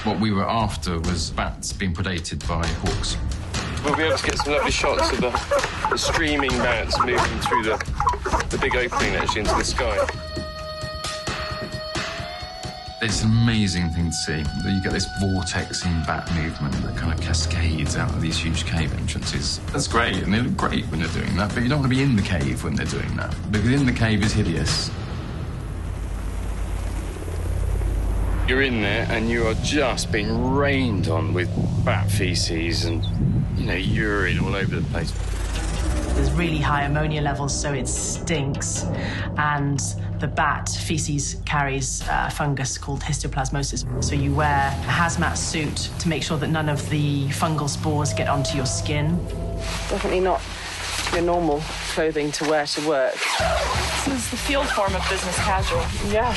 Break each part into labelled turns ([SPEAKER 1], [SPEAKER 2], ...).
[SPEAKER 1] What we were after was bats being predated by hawks.
[SPEAKER 2] We'll be able to get some lovely shots of the streaming bats moving through the big opening actually into the sky.
[SPEAKER 1] It's an amazing thing to see. You get this vortexing bat movement that kind of cascades out of these huge cave entrances. That's great, and they look great when they're doing that, but you don't want to be in the cave when they're doing that, because in the cave is hideous.
[SPEAKER 2] You're in there and you are just being rained on with bat feces and, urine all over the place.
[SPEAKER 3] There's really high ammonia levels, so it stinks. And the bat feces carries a fungus called histoplasmosis. So you wear a hazmat suit to make sure that none of the fungal spores get onto your skin.
[SPEAKER 4] Definitely not your normal clothing to wear to work.
[SPEAKER 5] This is the field form of business casual.
[SPEAKER 4] Yeah.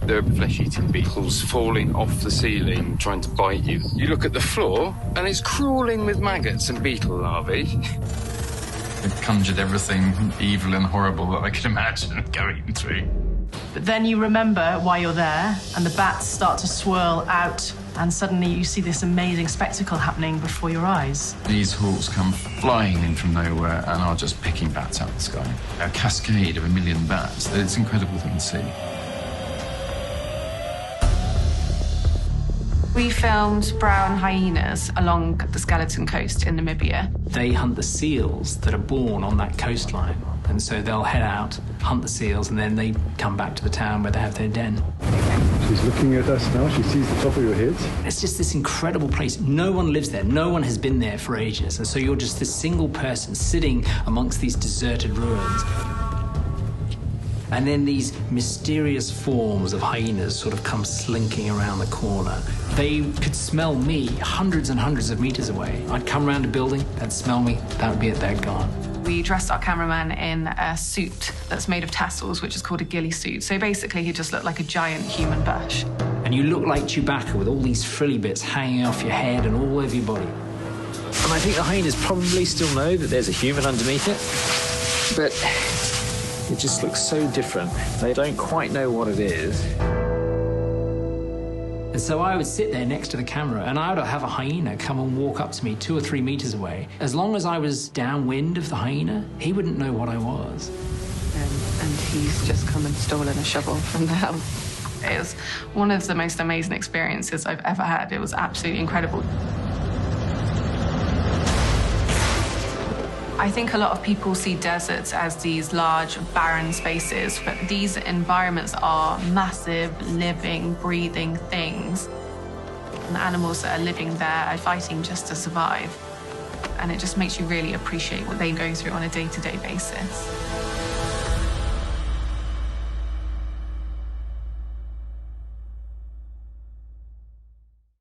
[SPEAKER 2] There are flesh-eating beetles falling off the ceiling, trying to bite you. You look at the floor, and it's crawling with maggots and beetle larvae.
[SPEAKER 1] It conjured everything evil and horrible that I could imagine going through.
[SPEAKER 3] But then you remember why you're there, and the bats start to swirl out, and suddenly you see this amazing spectacle happening before your eyes.
[SPEAKER 1] These hawks come flying in from nowhere and are just picking bats out of the sky. A cascade of 1 million bats. It's an incredible thing to see.
[SPEAKER 5] We filmed brown hyenas along the Skeleton Coast in Namibia.
[SPEAKER 6] They hunt the seals that are born on that coastline. And so they'll head out, hunt the seals, and then they come back to the town where they have their den.
[SPEAKER 7] She's looking at us now. She sees the top of your head.
[SPEAKER 6] It's just this incredible place. No one lives there. No one has been there for ages. And so you're just this single person sitting amongst these deserted ruins. And then these mysterious forms of hyenas sort of come slinking around the corner. They could smell me hundreds and hundreds of meters away. I'd come around a building, they'd smell me, that would be it, they're gone.
[SPEAKER 5] We dressed our cameraman in a suit that's made of tassels, which is called a ghillie suit. So basically, he just looked like a giant human bush.
[SPEAKER 6] And you look like Chewbacca with all these frilly bits hanging off your head and all over your body.
[SPEAKER 8] And I think the hyenas probably still know that there's a human underneath it, but it just looks so different. They don't quite know what it is.
[SPEAKER 6] And so I would sit there next to the camera and I would have a hyena come and walk up to me 2 or 3 meters away. As long as I was downwind of the hyena, he wouldn't know what I was.
[SPEAKER 5] And he's just come and stolen a shovel from them. It was one of the most amazing experiences I've ever had. It was absolutely incredible. I think a lot of people see deserts as these large, barren spaces, but these environments are massive, living, breathing things. And the animals that are living there are fighting just to survive. And it just makes you really appreciate what they go through on a day-to-day basis.